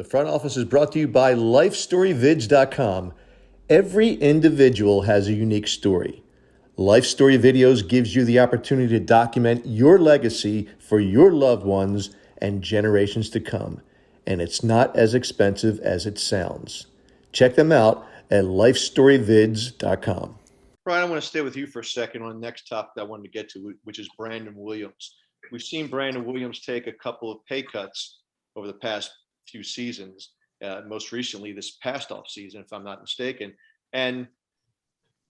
The front office is brought to you by lifestoryvids.com. Every individual has a unique story. Life Story Videos gives you the opportunity to document your legacy for your loved ones and generations to come. And it's not as expensive as it sounds. Check them out at lifestoryvids.com. Brian, I want to stay with you for a second on the next topic that I wanted to get to, which is Brandon Williams. We've seen Brandon Williams take a couple of pay cuts over the past few seasons, most recently this past off season, if I'm not mistaken. And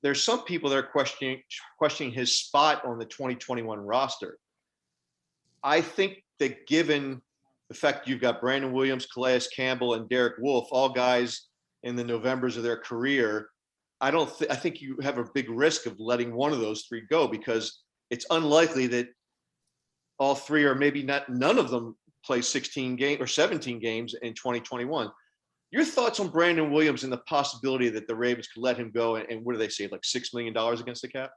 there's some people that are questioning his spot on the 2021 roster. I think that given the fact you've got Brandon Williams, Calais Campbell, and Derek Wolfe, all guys in the Novembers of their career, I think you have a big risk of letting one of those three go, because it's unlikely that all three, or maybe none of them, play 16 games or 17 games in 2021. Your thoughts on Brandon Williams and the possibility that the Ravens could let him go, and what do they say, like $6 million against the cap?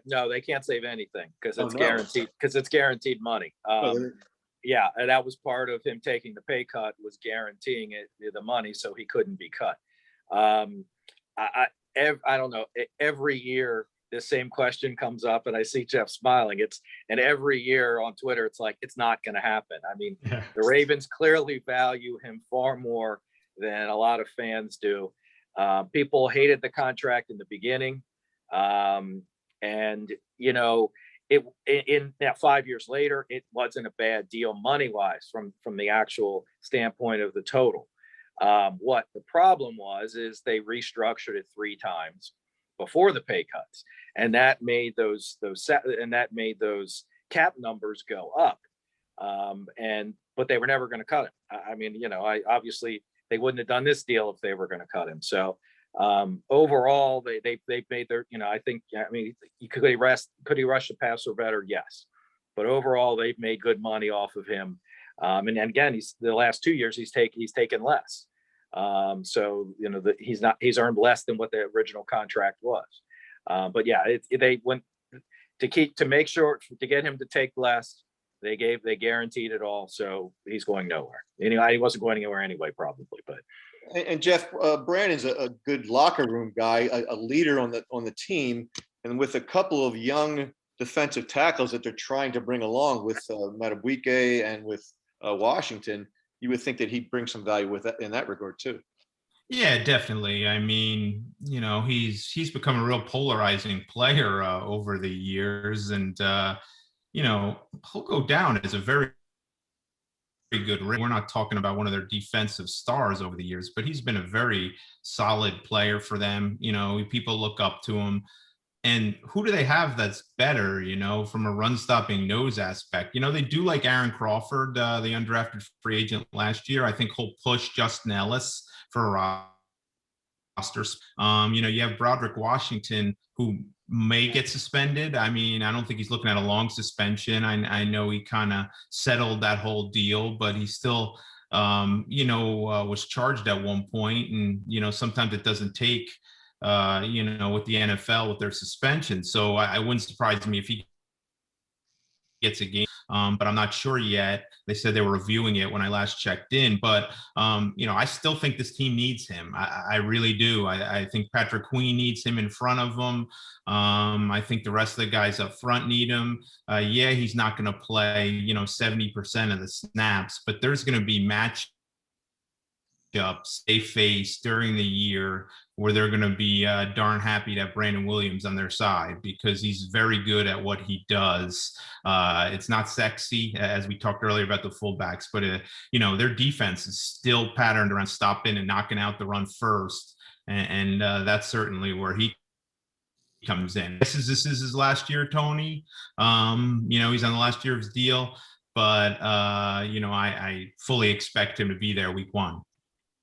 No, they can't save anything because it's guaranteed. Because it's guaranteed money. Yeah, and that was part of him taking the pay cut, was guaranteeing the money so he couldn't be cut. I don't know. Every year this same question comes up, and I see Jeff smiling. And every year on Twitter, it's like, it's not going to happen. I mean, The Ravens clearly value him far more than a lot of fans do. People hated the contract in the beginning. And, you know, now 5 years later, it wasn't a bad deal money-wise from the actual standpoint of the total. What the problem is they restructured it 3 times before the pay cuts, and that made those cap numbers go up. But they were never going to cut him. I mean, you know, obviously they wouldn't have done this deal if they were going to cut him. So overall, they made their, you know, I mean, could he rush the passer better? Yes, but overall they've made good money off of him. And again, the last 2 years he's taken less. So, you know, he's earned less than what the original contract was. But yeah, they went to make sure to get him to take less. They guaranteed it all. So he's going nowhere. Anyway, he wasn't going anywhere anyway, probably. But and Jeff, Brandon's a good locker room guy, a leader on the team, and with a couple of young defensive tackles that they're trying to bring along with Madubuike and with Washington, you would think that he'd bring some value with that in that regard too. Yeah, definitely. I mean, you know, he's become a real polarizing player over the years, and you know, he'll go down as a very good. We're not talking about one of their defensive stars over the years, but he's been a very solid player for them. You know, people look up to him. And who do they have that's better, you know, from a run-stopping nose aspect? You know, they do like Aaron Crawford, the undrafted free agent last year. I think he'll push Justin Ellis for a roster. You know, you have Broderick Washington, who may get suspended. I mean, I don't think he's looking at a long suspension. I know he kind of settled that whole deal, but he still, you know, was charged at one point. And, you know, sometimes it doesn't take you know, with the NFL with their suspension. So I wouldn't surprise me if he gets a game, but I'm not sure yet. They said they were reviewing it when I last checked in, but you know, I still think this team needs him. I really do. I think Patrick Queen needs him in front of them. I think the rest of the guys up front need him. Yeah, he's not going to play, you know, 70% of the snaps, but there's going to be matchups they face during the year where they're going to be darn happy to have Brandon Williams on their side, because he's very good at what he does. It's not sexy, as we talked earlier about the fullbacks, but you know, their defense is still patterned around stopping and knocking out the run first, and that's certainly where he comes in. This is his last year, Tony. You know, he's on the last year of his deal, but you know, I fully expect him to be there week 1.